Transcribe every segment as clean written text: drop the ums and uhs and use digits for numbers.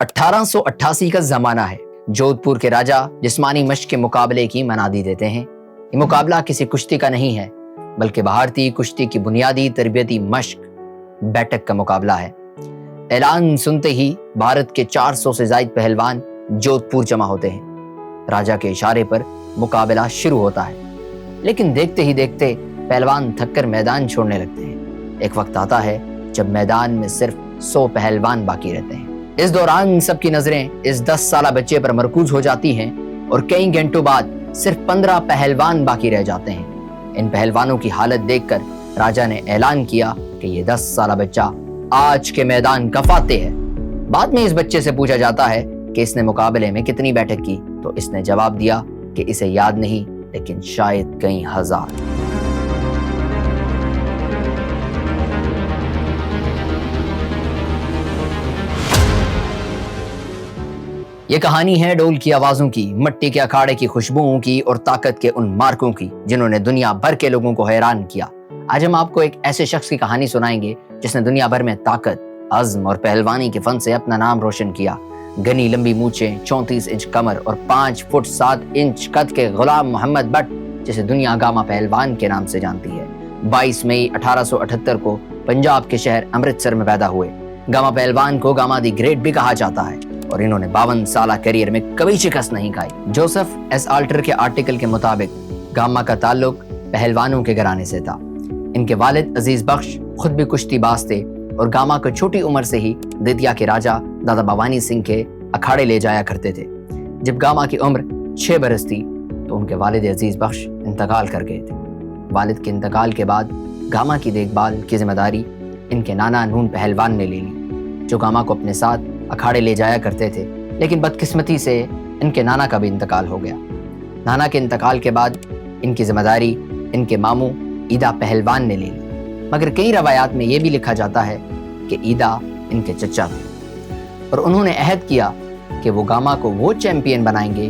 1888 का जमाना है। जोधपुर के राजा जिस्मानी मश्क के मुकाबले की मनादी देते हैं। ये मुकाबला किसी कुश्ती का नहीं है, बल्कि भारतीय कुश्ती की बुनियादी तरबियती मश्क बैठक का मुकाबला है। ऐलान सुनते ही भारत के 400 से ज्यादा पहलवान जोधपुर जमा होते हैं। राजा के इशारे पर मुकाबला शुरू होता है, लेकिन देखते ही देखते पहलवान थककर मैदान छोड़ने लगते हैं। एक वक्त आता है जब मैदान में सिर्फ 100 पहलवान बाकी रहते हैं। इस दौरान सबकी नजरें इस 10 साला बच्चे पर मरकूज हो जाती हैं और कई घंटों बाद सिर्फ 15 पहलवान बाकी रह जाते हैं। इन पहलवानों की हालत देखकर राजा ने ऐलान किया कि ये 10 साला बच्चा आज के मैदान का फातेह है। बाद में इस बच्चे से पूछा जाता है कि इसने मुकाबले में कितनी बैठक की, तो इसने जवाब दिया कि इसे याद नहीं, लेकिन शायद कई हजार। ये कहानी है डोल की आवाजों की, मट्टी के अखाड़े की खुशबुओं की और ताकत के उन मार्कों की जिन्होंने दुनिया भर के लोगों को हैरान किया। आज हम आपको एक ऐसे शख्स की कहानी सुनाएंगे जिसने दुनिया भर में ताकत, अज़्म और पहलवानी के फन से अपना नाम रोशन किया। घनी लंबी मूछें, 34 इंच कमर और 5 फुट 7 इंच कद के गुलाम मोहम्मद बट, जिसे दुनिया गामा पहलवान के नाम से जानती है, 22 मई 1878 को पंजाब के शहर अमृतसर में पैदा हुए। गामा पहलवान को गामा दी ग्रेट भी कहा जाता है और इन्होंने 52 साल करियर में कभी शिकस्त नहीं खाई। जोसेफ एस आल्टर के आर्टिकल के मुताबिक गामा का ताल्लुक पहलवानों के घराने से था। इनके वालिद अजीज बख्श खुद भी कुश्तीबाज थे और गामा को छोटी उम्र से ही दतिया के राजा दादा भवानी सिंह के अखाड़े ले जाया करते थे। जब गामा की उम्र 6 बरस थी तो उनके वालिद अजीज बख्श इंतकाल कर गए थे। वालिद के इंतकाल के बाद गामा की देखभाल की जिम्मेदारी इनके नाना नून पहलवान ने ले ली, जो गामा को अपने साथ अखाड़े ले जाया करते थे। लेकिन बदकिस्मती से इनके नाना का भी इंतकाल हो गया। नाना के इंतकाल के बाद इनकी जिम्मेदारी इनके मामू ईदा पहलवान ने ले ली, मगर कई रवायात में यह भी लिखा जाता है कि ईदा इनके चचा थे और उन्होंने अहद किया कि वो गामा को वो चैंपियन बनाएंगे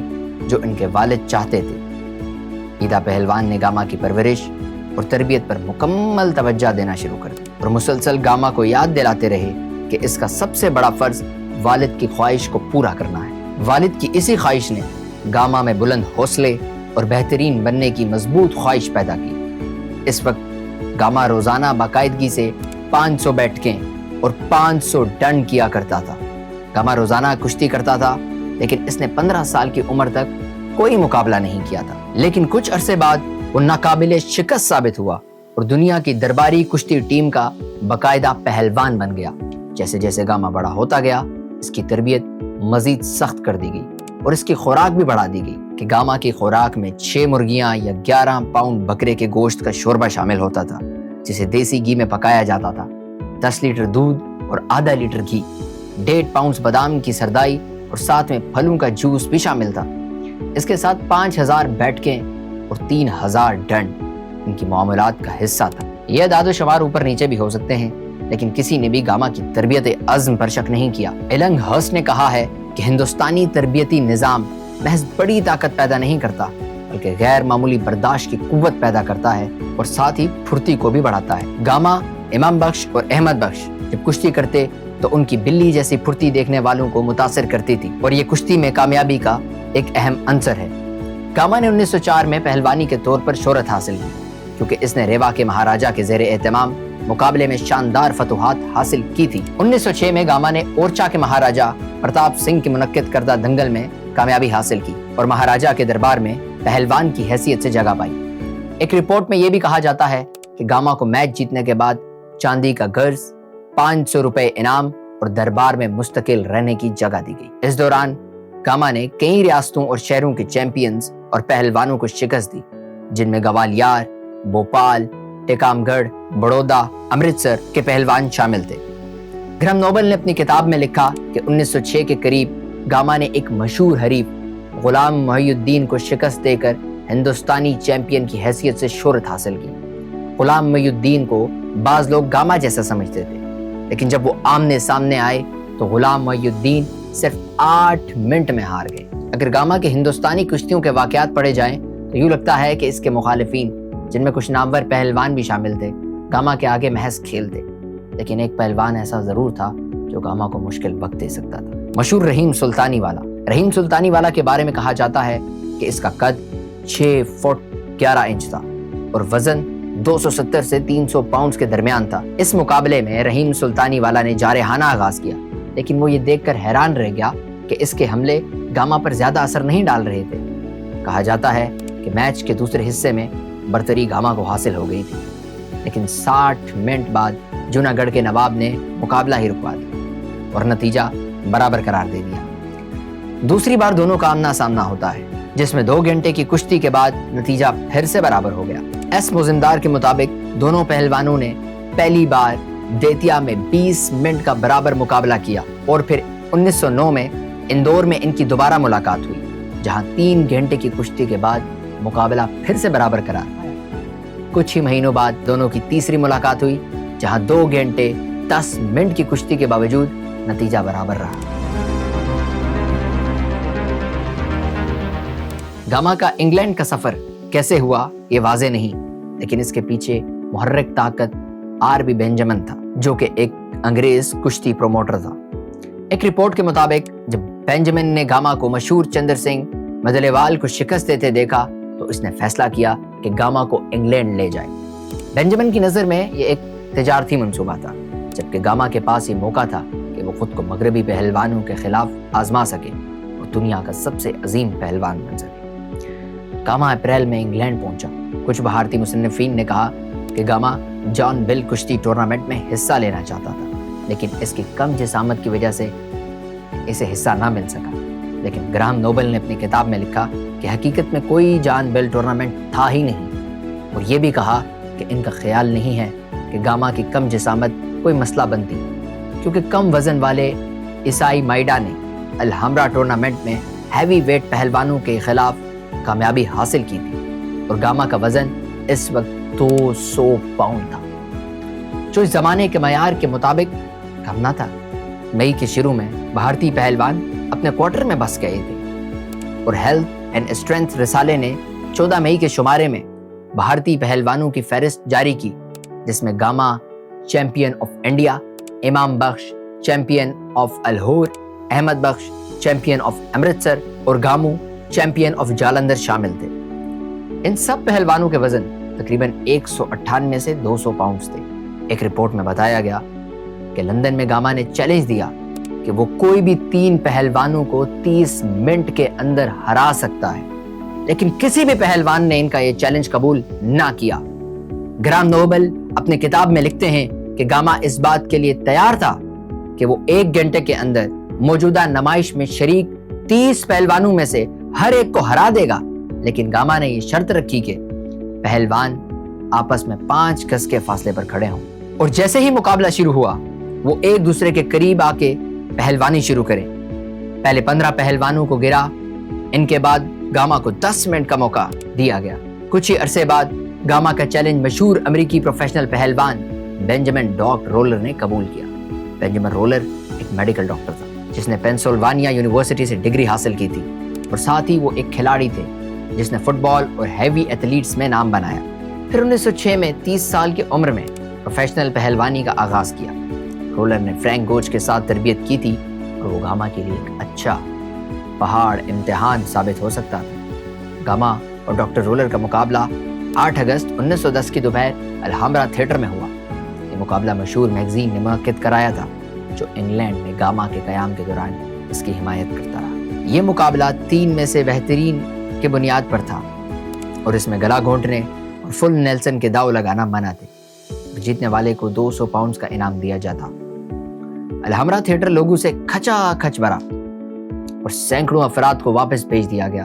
जो इनके वालिद चाहते थे। ईदा पहलवान ने गामा की परवरिश और तरबियत पर मुकम्मल तवज्जो देना शुरू कर दी और मुसलसल गामा को याद दिलाते रहे कि इसका सबसे बड़ा फर्ज वालिद की ख्वाहिश को पूरा करना है। वालिद की इसी ख्वाहिश ने गामा में बुलंद हौसले और बेहतरीन बनने की मजबूत ख्वाहिश पैदा की। इस वक्त गामा रोजाना बाकायदगी से 500 बैठकें और 500 डंड किया करता था। गामा रोजाना कुश्ती करता था, लेकिन इसने 15 साल की उम्र तक कोई मुकाबला नहीं किया था। लेकिन कुछ अरसे बाद वो नाकाबिले शिकस्त साबित हुआ और दुनिया की दरबारी कुश्ती टीम का बाकायदा पहलवान बन गया। जैसे जैसे गामा बड़ा होता गया, इसकी तरबियत मजीद सख्त कर दी गई और इसकी खुराक भी बढ़ा दी गई कि गामा की खुराक में 6 मुर्गियां या 11 पाउंड बकरे के गोश्त का शोरबा शामिल होता था, जिसे देसी घी में पकाया जाता था। 10 लीटर दूध और आधा लीटर घी, 1.5 पाउंड बादाम की सरदाई और साथ में फलों का जूस भी शामिल था। इसके साथ 5000 बैठकें और 3000 डंड इनकी मामूलात का हिस्सा था। यह दादो शमार ऊपर नीचे भी हो सकते हैं, लेकिन किसी ने भी गामा की तरबियत अज़्म पर शक नहीं किया। एलंग हर्स्ट ने कहा है कि हिंदुस्तानी तरबियती निज़ाम महज बड़ी ताकत पैदा नहीं करता, बल्कि गैर मामूली बर्दाश्त की कुव्वत पैदा करता है और साथ ही फुर्ती को भी बढ़ाता है। गामा, इमाम बख्श और अहमद बख्श जब कुश्ती करते तो उनकी बिल्ली जैसी फुर्ती देखने वालों को मुतासिर करती थी और ये कुश्ती में कामयाबी का एक अहम अंसर है। गामा ने 1904 में पहलवानी के तौर पर शोहरत हासिल की, क्योंकि इसने रेवा के महाराजा के ज़ेरे एहतमाम मुकाबले में शानदार फतुहात हासिल की थी। 1906 में गामा ने ओरछा के महाराजा प्रताप सिंह के मुनक्किद करदा दंगल में कामयाबी हासिल की और महाराजा के दरबार में पहलवान की हैसियत से जगह पाई। एक रिपोर्ट में यह भी कहा जाता है कि गामा को मैच जीतने के बाद चांदी का गर्ज, 500 रुपए इनाम और दरबार में मुस्तकिल रहने की जगह दी गई। इस दौरान गामा ने कई रियासतों और शहरों के चैंपियंस और पहलवानों को शिकस्त दी, जिनमें ग्वालियर, भोपाल, टीकमगढ़, बड़ौदा, अमृतसर के पहलवान शामिल थे। ग्रहम नोबल ने अपनी किताब में लिखा कि 1906 के करीब गामा ने एक मशहूर हरीफ गुलाम मोहिउद्दीन को शिकस्त देकर हिंदुस्तानी चैंपियन की हैसियत से शोहरत हासिल की। गुलाम मोहिउद्दीन को बाज लोग गामा जैसा समझते थे, लेकिन जब वो आमने सामने आए तो गुलाम मोहिउद्दीन सिर्फ 8 मिनट में हार गए। अगर गामा के हिंदुस्तानी कुश्तियों के वाकयात पढ़े जाएं तो यूं लगता है कि इसके मुखालिफिन, जिनमें कुछ नामवर पहलवान भी शामिल थे, गामा के आगे महज खेल थे। लेकिन एक पहलवान ऐसा जरूर था जो गामा को मुश्किल वक्त दे सकता था। मशहूर रहीम सुल्तानी वाला। रहीम सुल्तानी वाला के बारे में कहा जाता है कि इसका कद 6 फुट 11 इंच था और वजन 270 से 300 पाउंड के दरमियान था। इस मुकाबले में रहीम सुल्तानी वाला ने जारहाना आगाज किया, लेकिन वो ये देखकर हैरान रह गया कि इसके हमले गामा पर ज्यादा असर नहीं डाल रहे थे। कहा जाता है कि मैच के दूसरे हिस्से में बरतरी गामा को हासिल हो गई थी, लेकिन 60 मिनट बाद जूनागढ़ के नवाब ने मुकाबला ही रुकवा दिया और नतीजा बराबर करार दे दिया। दूसरी बार दोनों का आमना सामना होता है, जिसमें 2 घंटे की कुश्ती के बाद नतीजा फिर से बराबर हो गया। एस मुजिमदार के मुताबिक दोनों पहलवानों ने पहली बार देतिया में 20 मिनट का बराबर मुकाबला किया और फिर 1909 में इंदौर में इनकी दोबारा मुलाकात हुई, जहां 3 घंटे की कुश्ती के बाद मुकाबला फिर से बराबर करार पाया। कुछ ही महीनों बाद दोनों की तीसरी मुलाकात हुई, जहां 2 घंटे 10 मिनट की कुश्ती के बावजूद नतीजा बराबर रहा। गामा का इंग्लैंड का सफर कैसे हुआ ये वाजे नहीं, लेकिन इसके पीछे मुहर्रिक ताकत आर.बी. बेंजामिन था, जो कि एक अंग्रेज कुश्ती प्रोमोटर था। एक रिपोर्ट के मुताबिक जब बेंजामिन ने गामा को मशहूर चंद्र सिंह मदलेवाल को शिकस्त देते देखा तो इसने फैसला किया कि गामा को इंग्लैंड ले जाए। बेंजामिन की नज़र में ये एक तिजारती मंसूबा था, जबकि गामा के पास ये मौका था कि वो खुद को मगरबी पहलवानों के खिलाफ आजमा सके और दुनिया का सबसे अजीम पहलवान बन सके। गामा अप्रैल में इंग्लैंड पहुंचा। कुछ भारतीय मुसन्निफीन ने कहा कि गामा जॉन बिल कुश्ती टूर्नामेंट में हिस्सा लेना चाहता था, लेकिन इसकी कम जिसामत की वजह से इसे हिस्सा ना मिल सका। लेकिन ग्राहम नोबल ने अपनी किताब में लिखा कि हकीकत में कोई जॉन बिल टूर्नामेंट था ही नहीं, और ये भी कहा कि इनका ख्याल नहीं है कि गामा की कम जिसामत कोई मसला बनती, क्योंकि कम वजन वाले ईसाई माइडा ने अलहमरा टूर्नामेंट में हैवी वेट पहलवानों के खिलाफ कामयाबी हासिल की थी और गामा का वजन इस वक्त 200 पाउंड था, जो इस जमाने के मयार के मुताबिक कम ना था। मई के शुरू में भारतीय पहलवान अपने क्वार्टर में बस गए थे और हेल्थ एंड स्ट्रेंथ रिसाले ने 14 मई के शुमारे में भारतीय पहलवानों की फहरिस्त जारी की, जिसमें gamma champion of India, Imam Bakhsh champion of Lahore, Ahmad Bakhsh champion of Amritsar और गामू चैंपियन ऑफ जालंधर शामिल थे। इन सब पहलवानों के वजन तकरीबन 198 से 200 पाउंड थे। एक रिपोर्ट में बताया गया कि लंदन में गामा ने चैलेंज दिया कि वो कोई भी 3 पहलवानों को 30 मिनट के अंदर हरा सकता है, लेकिन किसी भी पहलवान ने इनका ये चैलेंज कबूल ना किया। ग्राहम नोबल अपने किताब में लिखते हैं कि गामा इस बात के लिए तैयार था कि वो 1 घंटे के अंदर मौजूदा नमाइश में शरीक 30 पहलवानों में से हर एक को हरा देगा, लेकिन गामा ने ये शर्त रखी कि पहलवान आपस में 5 गज के फासले पर खड़े हों, और जैसे ही मुकाबला शुरू हुआ वो एक दूसरे के करीब आके पहलवानी शुरू करें। पहले 15 पहलवानों को गिरा, इनके बाद गामा को 10 मिनट का मौका दिया गया। कुछ ही अरसे बाद गामा का चैलेंज मशहूर अमेरिकी प्रोफेशनल पहलवान बेंजामिन डॉक रोलर ने कबूल किया। बेंजामिन रोलर एक मेडिकल डॉक्टर था जिसने पेंसिल्वानिया यूनिवर्सिटी से डिग्री हासिल की थी, और साथ ही वो एक खिलाड़ी थे जिसने फुटबॉल और हैवी एथलीट्स में नाम बनाया। फिर 1906 में 30 साल की उम्र में प्रोफेशनल पहलवानी का आगाज किया। रोलर ने फ्रैंक गोच के साथ तरबियत की थी और वो गामा के लिए एक अच्छा पहाड़ इम्तिहान साबित हो सकता था। गामा और डॉक्टर रोलर का मुकाबला 8 अगस्त 1910 की दोपहर अलहमरा थिएटर में हुआ। ये मुकाबला मशहूर मैगजीन ने मुनक्किद कराया था, जो इंग्लैंड में गामा के क़याम के दौरान इसकी हिमायत करता रहा। ये मुकाबला 3 में से बेहतरीन के बुनियाद पर था और इसमें गला घोंटने और फुल नेल्सन के दाव लगाना मना थे। जीतने वाले को 200 पाउंड का इनाम दिया जाता। अलहमरा थिएटर लोगों से खचाखच भरा और सैकड़ों अफराद को वापस भेज दिया गया।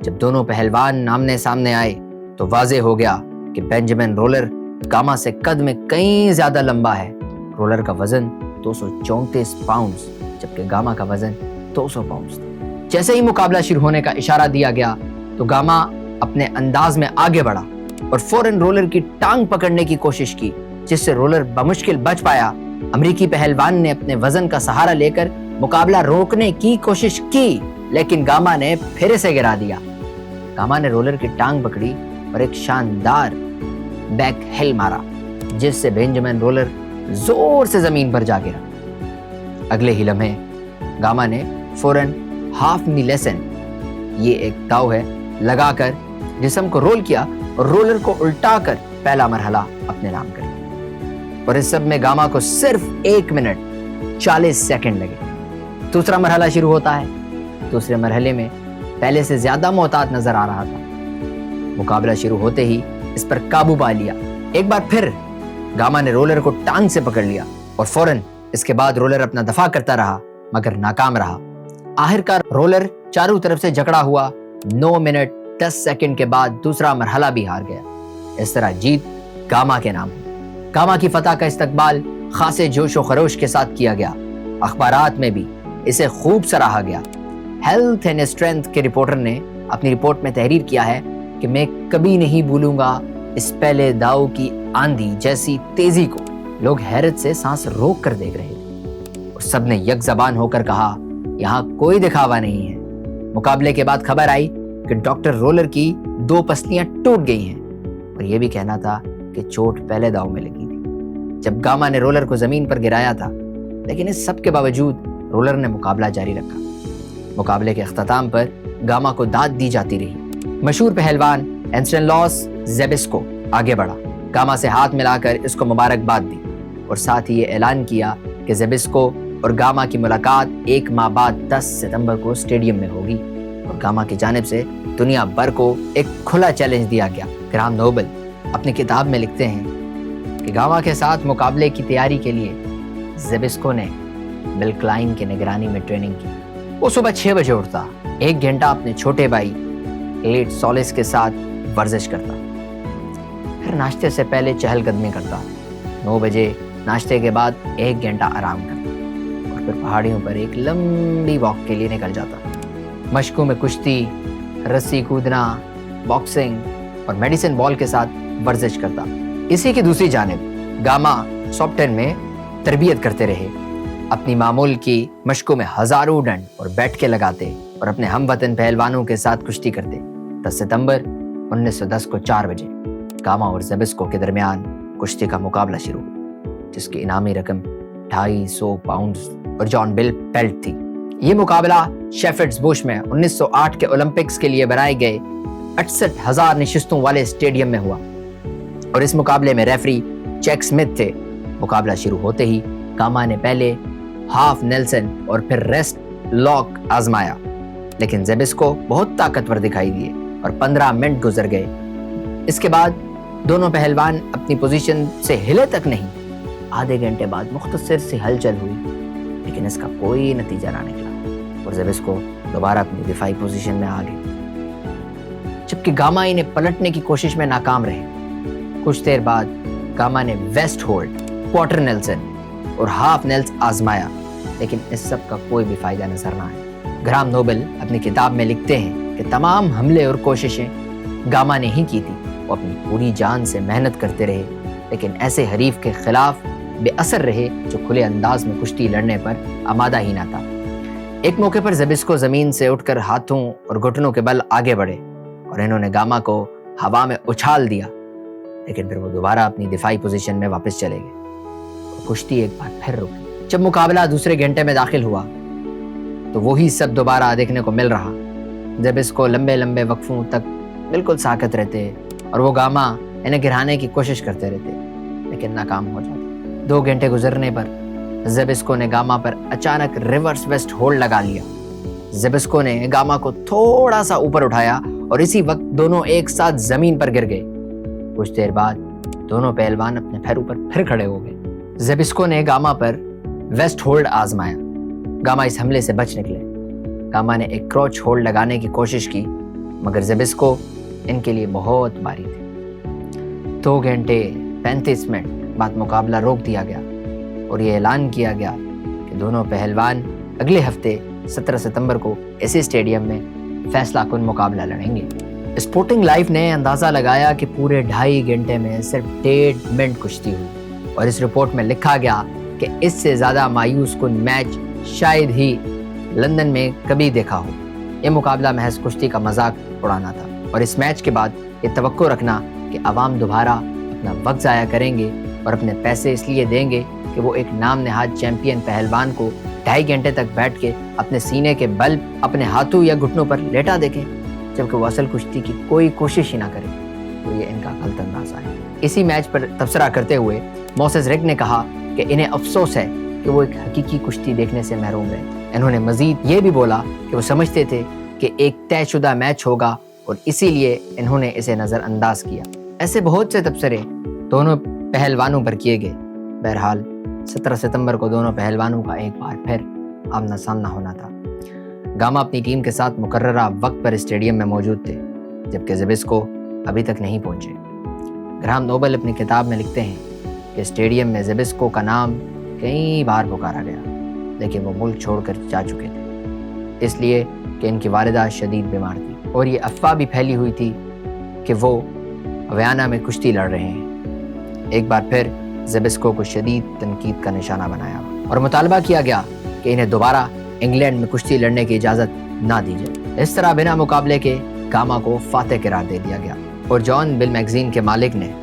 जब दोनों पहलवान आमने सामने आए तो वाजे हो गया कि बेंजामिन रोलर गामा से कद में कहीं ज्यादा लंबा है। रोलर का वजन 234 पाउंड जबकि गामा का वजन 200 पाउंड था। जैसे ही मुकाबला शुरू होने का इशारा दिया गया तो गामा अपने अंदाज में आगे बढ़ा और फौरन रोलर की टांग पकड़ने की कोशिश की, जिससे रोलर बमुश्किल बच पाया। अमेरिकी पहलवान ने अपने वजन का सहारा लेकर मुकाबला रोकने की कोशिश की, लेकिन गामा ने फिर से गिरा दिया। गामा ने रोलर की टांग पकड़ी और एक शानदार बैक हिल मारा, जिससे बेंजामिन रोलर जोर से जमीन पर जा गिरा। अगले ही लम्हे गामा ने फौरन हाफ नी लेसन, ये एक दाव है, लगाकर जिस्म को रोल किया और रोलर को उल्टाकर पहला मरहला अपने नाम कर लिया। और इस सब में गामा को सिर्फ 1 मिनट 40 सेकंड लगे। दूसरा मरहला शुरू होता है। दूसरे मरहले में पहले से ज्यादा मोहतात नजर आ रहा था। मुकाबला शुरू होते ही इस पर काबू पा लिया। एक बार फिर गामा ने रोलर को टांग से पकड़ लिया और फौरन इसके बाद रोलर अपना दफा करता रहा, मगर नाकाम रहा। आखिरकार रोलर चारों तरफ से जकड़ा हुआ 9 मिनट 10 सेकंड के बाद दूसरा मरहला भी हार गया। इस तरह जीत गामा के नाम हुई। गामा की फतह का इस्तकबाल खासे जोश व खरोश के साथ किया गया। अखबारात में भी इसे खूब सराहा गया। हेल्थ एंड स्ट्रेंथ के रिपोर्टर ने अपनी रिपोर्ट में तहरीर किया है कि मैं कभी नहीं भूलूंगा इस पहले दाव की आंधी जैसी तेजी को। लोग हैरत से सांस रोक कर देख रहे थे और सबने यक जबान होकर कहा, यहाँ कोई दिखावा नहीं है। मुकाबले के बाद खबर आई कि डॉक्टर रोलर की 2 पसलियां टूट गई हैं और यह भी कहना था कि चोट पहले दाव में लगी थी जब गामा ने रोलर को जमीन पर गिराया था। लेकिन इस सब के बावजूद रोलर ने मुकाबला जारी रखा। मुकाबले के अख्ताम पर गामा को दाद दी जाती रही। मशहूर पहलवान एंस्टनलॉस ज़ेबिस्को आगे बढ़ा, गामा से हाथ मिलाकर इसको मुबारकबाद दी और साथ ही ये ऐलान किया कि ज़ेबिस्को और गामा की मुलाकात 1 माह बाद 10 सितंबर को स्टेडियम में होगी। और गामा की जानिब से दुनिया भर को एक खुला चैलेंज दिया गया। ग्राहम नोबल अपनी किताब में लिखते हैं कि गामा के साथ मुकाबले की तैयारी के लिए ज़ेबिस्को ने बिल क्लाइन की निगरानी में ट्रेनिंग की। वो सुबह 6 बजे उठता, 1 घंटा अपने छोटे भाई लेट सॉलिस के साथ वर्जिश करता, फिर नाश्ते से पहले चहलकदमी करता, 9 बजे नाश्ते के बाद 1 घंटा आराम करता और फिर पहाड़ियों पर एक लंबी वॉक के लिए निकल जाता। मशकों में कुश्ती, रस्सी कूदना, बॉक्सिंग और मेडिसिन बॉल के साथ वर्जिश करता। इसी की दूसरी जानिब गामा सॉफ्टन में तरबियत करते रहे। अपनी मामूल की मशकों में हजारों डंड और बैठकें लगाते और अपने हमवतन पहलवानों के साथ कुश्ती करते। 10 सितंबर 1910 को 4 बजे गामा और ज़ेबिस्को के दरमियान कुश्ती का मुकाबला शुरू हुआ, जिसकी इनामी रकम 250 पाउंड और जॉन बिल बेल्ट थी। ये मुकाबला शेफर्ड्स बुश में 1908 के ओलंपिक्स के लिए बनाए गए 68,000 नशिस्तों वाले स्टेडियम में हुआ और इस मुकाबले में रेफरी चैक स्मिथ थे। मुकाबला शुरू होते ही गामा ने पहले हाफ नेल्सन और फिर रेस्ट लॉक आजमाया, लेकिन ज़ेबिस्को बहुत ताकतवर दिखाई दिए और 15 मिनट गुजर गए। इसके बाद दोनों पहलवान अपनी पोजीशन से हिले तक नहीं। आधे घंटे बाद मुख्तसर सी हलचल हुई, लेकिन इसका कोई नतीजा ना निकला और ज़ेबिस्को दोबारा अपनी दिफाई पोजीशन में आ गए, जबकि गामा इन्हें पलटने की कोशिश में नाकाम रहे। कुछ देर बाद गामा ने वेस्ट होल्ड, क्वार्टर नेल्सन और हाफ नेल्स आजमाया, लेकिन इस सब का कोई भी फायदा नजर ना आया। ग्राहम नोबल अपनी किताब में लिखते हैं कि तमाम हमले और कोशिशें गामा ने ही की थी। वो अपनी पूरी जान से मेहनत करते रहे, लेकिन ऐसे हरीफ के खिलाफ बेअसर रहे जो खुले अंदाज में कुश्ती लड़ने पर आमादा ही ना था। एक मौके पर ज़ेबिस्को जमीन से उठकर हाथों और घुटनों के बल आगे बढ़े और इन्होंने गामा को हवा में उछाल दिया, लेकिन फिर वो दोबारा अपनी दिफाई पोजीशन में वापस चले गए। कुश्ती एक बार फिर रुकी। जब मुकाबला दूसरे घंटे में दाखिल हुआ तो वही सब दोबारा देखने को मिल रहा। ज़ेबिस्को लंबे लंबे वक्फों तक बिल्कुल साकत रहते और वो गामा इन्हें गिराने की कोशिश करते रहते, लेकिन नाकाम हो जाते। 2 घंटे गुजरने पर ज़ेबिस्को ने गामा पर अचानक रिवर्स वेस्ट होल्ड लगा लिया। ज़ेबिस्को ने गामा को थोड़ा सा ऊपर उठाया और इसी वक्त दोनों एक साथ जमीन पर गिर गए। कुछ देर बाद दोनों पहलवान अपने पैरों पर फिर खड़े हो गए। ज़ेबिस्को ने गामा पर वेस्ट होल्ड आजमाया। गामा इस हमले से बच निकले। गामा ने एक क्रॉच होल्ड लगाने की कोशिश की, मगर ज़ेबिस्को इनके लिए बहुत भारी थे। 2 घंटे 35 मिनट बाद मुकाबला रोक दिया गया और ये ऐलान किया गया कि दोनों पहलवान अगले हफ्ते 17 सितंबर को इसी स्टेडियम में फैसला कुन मुकाबला लड़ेंगे। स्पोर्टिंग लाइफ ने अंदाज़ा लगाया कि पूरे 2.5 घंटे में सिर्फ 1.5 मिनट कुश्ती हुई और इस रिपोर्ट में लिखा गया कि इससे ज़्यादा मायूस कुन मैच शायद ही लंदन में कभी देखा हो। ये मुकाबला महज कुश्ती का मजाक उड़ाना था और इस मैच के बाद ये तवक्को रखना कि अवाम दोबारा अपना वक्त ज़ाया करेंगे और अपने पैसे इसलिए देंगे कि वो एक नाम नहाद चैंपियन पहलवान को 2.5 घंटे तक बैठ के अपने सीने के बल अपने हाथों या घुटनों पर लेटा देखें, जबकि वो असल कुश्ती की कोई कोशिश ही ना करे, तो ये इनका गलत अंदाजा है। इसी मैच पर तबसरा करते हुए मोसेस रिग ने कहा कि इन्हें अफसोस है कि वो एक हकीकी कुश्ती देखने से महरूम रहे। इन्होंने मजीद ये भी बोला कि वो समझते थे कि एक तयशुदा मैच होगा और इसीलिए इन्होंने इसे नज़रअंदाज किया। ऐसे बहुत से तबसरे दोनों पहलवानों पर किए गए। बहरहाल 17 सितंबर को दोनों पहलवानों का एक बार फिर आमना सामना होना था। गामा अपनी टीम के साथ मुकर्ररा वक्त पर स्टेडियम में मौजूद थे, जबकि ज़िबिस्को अभी तक नहीं पहुंचे। ग्राहम नोबल अपनी किताब में लिखते हैं कि स्टेडियम में ज़िबिस्को का नाम कई बार पुकारा गया, लेकिन वो मुल्क छोड़कर जा चुके थे, इसलिए कि इनकी वालिदा शदीद बीमार थी और ये अफवाह भी फैली हुई थी कि वो वियना में कुश्ती लड़ रहे हैं। एक बार फिर ज़िबिस्को को शदीद तनकीद का निशाना बनाया और मुतालबा किया गया कि इन्हें दोबारा इंग्लैंड में कुश्ती लड़ने की इजाज़त ना दी जाए। इस तरह बिना मुकाबले के गामा को फातेह करार दे दिया गया और जॉन बिल मैगजीन के मालिक ने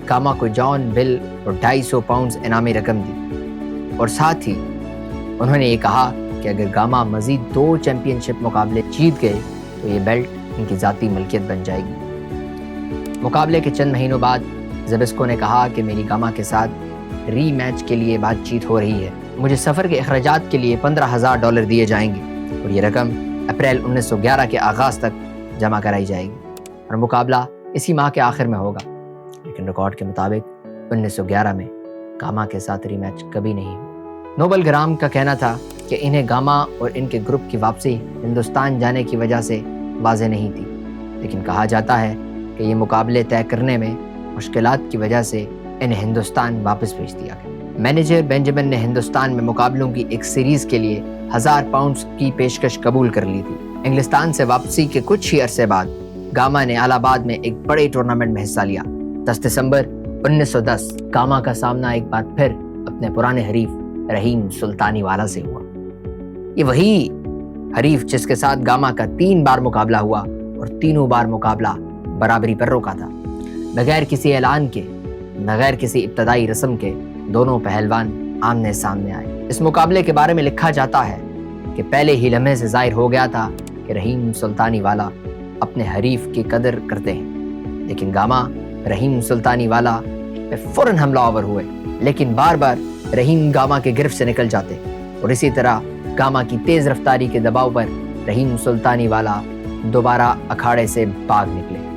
गामा को जॉन बिल और 250 पाउंड इनामी रकम दी और साथ ही उन्होंने ये कहा कि अगर गामा मजीद 2 चैंपियनशिप मुकाबले जीत गए तो ये बेल्ट इनकी ज़ाती मलकियत बन जाएगी। मुकाबले के चंद महीनों बाद ज़िबिस्को ने कहा कि मेरी गामा के साथ री मैच के लिए बातचीत हो रही है, मुझे सफ़र के अखराजात के लिए $15,000 दिए जाएंगे और ये रकम अप्रैल 1911 के आगाज़ तक जमा कराई जाएगी और मुकाबला इसी माह के आखिर में होगा। लेकिन रिकॉर्ड के मुताबिक 1911 में गामा के साथ री मैच कभी नहीं हुई। नोबल ग्राम का कहना था कि इन्हें गामा और इनके ग्रुप की वापसी हिंदुस्तान जाने की वजह से वाज़ेह नहीं थी, लेकिन कहा जाता है कि ये मुकाबले तय करने में मुश्किलात की वजह से इन्हें हिंदुस्तान वापस भेज दिया गया। मैनेजर बेंजामिन ने हिंदुस्तान में मुकाबलों की एक सीरीज़ के लिए 1000 पाउंड की पेशकश कबूल कर ली थी। इंग्लिस्तान से वापसी के कुछ ही अरसे बाद गामा ने इलाहाबाद में एक बड़े टूर्नामेंट में हिस्सा लिया। 10 दिसंबर 1910 गामा का सामना एक बार फिर अपने पुराने हरीफ रहीम सुल्तानी वाला से हुआ। ये वही हरीफ जिसके साथ गामा का 3 बार मुकाबला हुआ और तीनों बार मुकाबला बराबरी पर रोका था। बगैर किसी ऐलान के, बगैर किसी इब्तदाई रस्म के दोनों पहलवान आमने सामने आए। इस मुकाबले के बारे में लिखा जाता है कि पहले ही लम्हे से जाहिर हो गया था कि रहीम सुल्तानी वाला अपने हरीफ की कदर करते हैं, लेकिन गामा रहीम सुल्तानी वाला पे फौरन हमलावर हुए, लेकिन बार बार रहीम गामा के गिरफ्त से निकल जाते और इसी तरह गामा की तेज रफ्तारी के दबाव पर रहीम सुल्तानी वाला दोबारा अखाड़े से भाग निकले।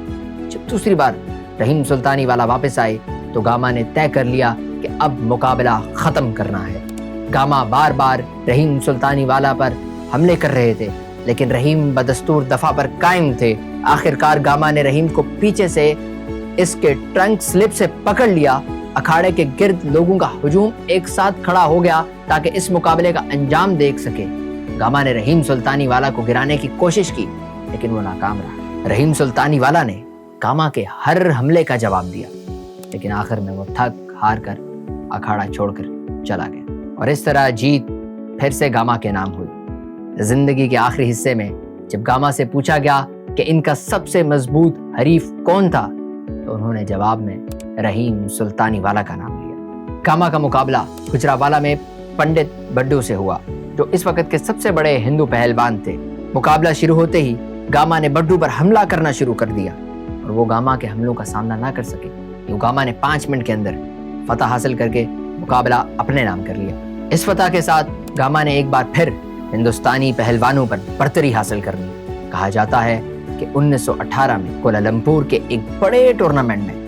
जब दूसरी बार रहीम सुल्तानी वाला वापस आए तो गामा ने तय कर लिया कि अब मुकाबला खत्म करना है। गामा बार बार रहीम सुल्तानी वाला पर हमले कर रहे थे, लेकिन रहीम बदस्तूर दफा पर कायम थे। आखिरकार गामा ने रहीम को पीछे से इसके ट्रंक स्लिप से पकड़ लिया। अखाड़े के गिर्द लोगों का हुजूम एक साथ खड़ा हो गया ताकि इस मुकाबले का अंजाम देख सके। गामा ने रहीम सुल्तानी वाला को गिराने की कोशिश की, लेकिन वो नाकाम रहा। रहीम सुल्तानी वाला ने गामा के हर हमले का जवाब दिया, लेकिन आखिर में वो थक हार कर अखाड़ा छोड़कर चला गया और इस तरह जीत फिर से गामा के नाम हुई। जिंदगी के आखिरी हिस्से में जब गामा से पूछा गया कि इनका सबसे मजबूत हरीफ कौन था, तो उन्होंने जवाब में रहीम सुल्तानी वाला का नाम लिया। गामा का मुकाबला गुजरावाला में पंडित बड्डू से हुआ, जो इस वक्त के सबसे बड़े हिंदू पहलवान थे। मुकाबला शुरू होते ही गामा ने बड्डू पर हमला करना शुरू कर दिया और वो गामा के हमलों का सामना ना कर सके। गामा ने 5 मिनट के अंदर फतह हासिल करके मुकाबला अपने नाम कर लिया। इस फतह के साथ गामा ने एक बार फिर हिंदुस्तानी पहलवानों पर बर्तरी हासिल कर ली। कहा जाता है कि 1918 में कोलालमपुर के एक बड़े टूर्नामेंट में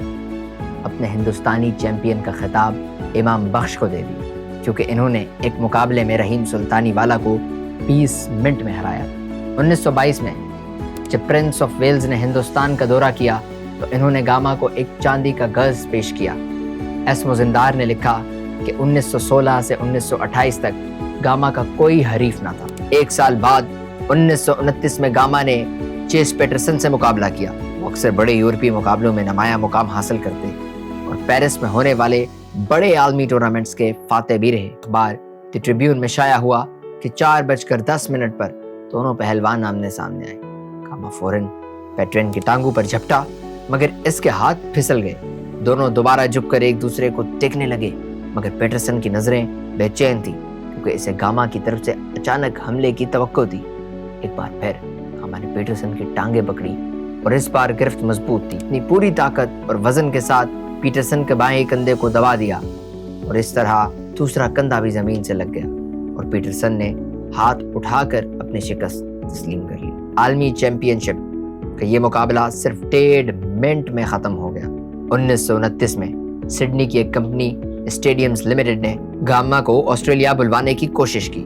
अपने हिंदुस्तानी चैंपियन का खिताब इमाम बख्श को दे दिया, क्योंकि इन्होंने एक मुकाबले में रहीम सुल्तानी वाला को 20 मिनट में हराया। 1922 में जब प्रिंस ऑफ वेल्स ने हिंदुस्तान का दौरा किया तो इन्होंने गामा को एक चांदी का गज पेश किया। एस मुजिंदार ने लिखा कि 1916 से 1928 तक गामा का कोई हरीफ ना था। एक साल बाद 1929 में गामा ने चेस पेटरसन से मुकाबला किया। वो अक्सर बड़े यूरोपीय मुकाबलों में नुमाया मुकाम हासिल करते और पेरिस में होने वाले बड़े आलमी टूर्नामेंट्स के फातेह भी रहे। अखबार द ट्रिब्यून में शाया हुआ कि 4:10 पर दोनों पहलवान आमने सामने आए। गामा फौरन पेट्रेन की टांगों पर झपटा, मगर इसके हाथ फिसल गए। दोनों दोबारा झुककर एक दूसरे को देखने लगे, मगर पेटरसन की नजरें बेचैन थी जबकि इसे गामा की तरफ से अचानक हमले की तवक्को थी। एक बार फिर गामा ने पीटरसन की टांगे पकड़ी और इस बार गिरफ्त मजबूत थी। अपनी पूरी ताकत और वजन के साथ पीटरसन के बाएं कंधे को दबा दिया और इस तरह दूसरा कंधा भी जमीन से लग गया और पीटरसन ने हाथ उठाकर अपनी शिकस्त तस्लीम कर ली। आलमी चैंपियनशिप का ये मुकाबला सिर्फ 1.5 मिनट में खत्म हो गया। 1929 में सिडनी की एक कंपनी स्टेडियम्स लिमिटेड ने गामा को ऑस्ट्रेलिया बुलवाने की कोशिश की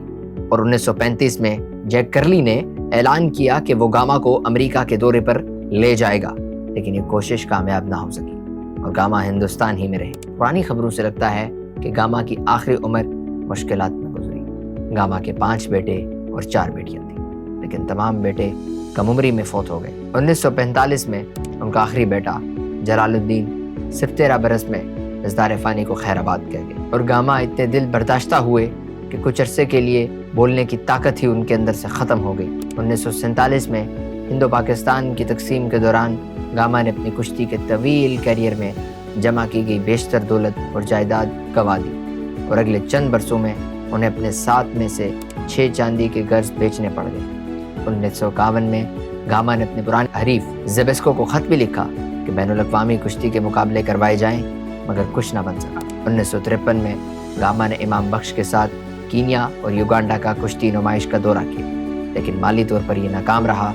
और 1935 में जैक कर्ली ने ऐलान किया कि वो गामा को अमेरिका के दौरे पर ले जाएगा, लेकिन ये कोशिश कामयाब ना हो सकी और गामा हिंदुस्तान ही में रहे। पुरानी खबरों से लगता है कि गामा की आखिरी उम्र मुश्किलात में गुजरी। गामा के 5 बेटे और 4 बेटियां थीं, लेकिन तमाम बेटे कम उम्री में फौत हो गए। 1945 में उनका आखिरी बेटा जलालुद्दीन सिर्फ 13 बरस में इज़्दार फ़ानी को खैराबाद कह गए और गामा इतने दिल बर्दाश्ता हुए कि कुछ अरसे के लिए बोलने की ताकत ही उनके अंदर से ख़त्म हो गई। 1947 में हिंदो पाकिस्तान की तकसीम के दौरान गामा ने अपनी कुश्ती के तवील कैरियर में जमा की गई बेशतर दौलत और जायदाद गंवा दी और अगले चंद बरसों में उन्हें अपने 7 में से 6 चांदी के गर्ज बेचने पड़ गए। 1951 में गामा ने अपने पुराने हरीफ ज़ेबेस्को को ख़त भी लिखा कि बैनुल-अक़वामी कुश्ती के मुकाबले करवाए जाएं, मगर कुछ ना बन सका। 1953 में गामा ने इमाम बख्श के साथ कीनिया और युगांडा का कुश्ती नुमाइश का दौरा किया, लेकिन माली तौर पर यह नाकाम रहा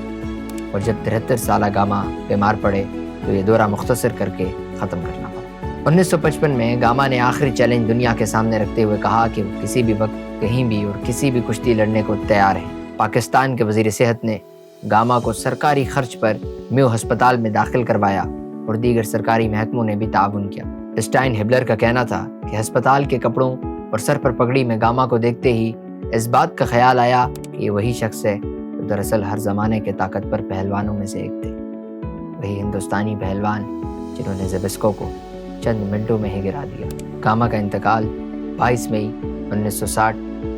और जब 73 साल गामा बीमार पड़े तो ये दौरा मुख्तसर करके ख़त्म करना पड़ा। 1955 में गामा ने आखिरी चैलेंज दुनिया के सामने रखते हुए कहा कि वो किसी भी वक्त कहीं भी और किसी भी कुश्ती लड़ने को तैयार हैं। पाकिस्तान के वज़ीर सेहत ने गामा को सरकारी खर्च पर म्यू अस्पताल में दाखिल करवाया और दीगर सरकारी महकमों ने भी ताउन किया। स्टाइन हिबलर का कहना था कि अस्पताल के कपड़ों और सर पर पगड़ी में गामा को देखते ही इस बात का ख्याल आया कि ये वही शख्स है जो दरअसल हर ज़माने के ताकतवर पहलवानों में से एक थे, वही हिंदुस्तानी पहलवान जिन्होंने ज़ेबेस्को को चंद मिनटों में ही गिरा दिया। गामा का इंतकाल 22 मई 1960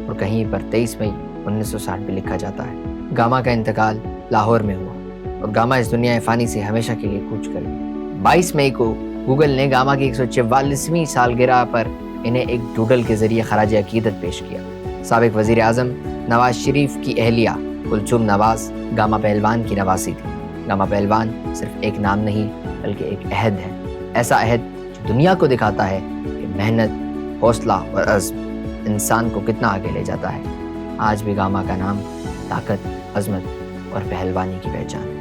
और कहीं पर 23 मई 1960 भी लिखा जाता है। गामा का इंतकाल लाहौर में हुआ और गामा इस दुनिया फ़ानी से हमेशा के लिए कूच कर गया। 22 मई को गूगल ने गामा की 144वीं सालगिरह पर इन्हें एक डूडल के जरिए खराज अकीदत पेश किया। साबिक वज़ीर आज़म नवाज शरीफ की अहलिया कुलसुम नवाज गामा पहलवान की नवासी थी। गामा पहलवान सिर्फ एक नाम नहीं बल्कि एक अहद है, ऐसा अहद जो दुनिया को दिखाता है कि मेहनत, हौसला और अज़्म इंसान को कितना आगे ले जाता है। आज भी गामा का नाम ताकत, अज़मत और पहलवानी की पहचान है।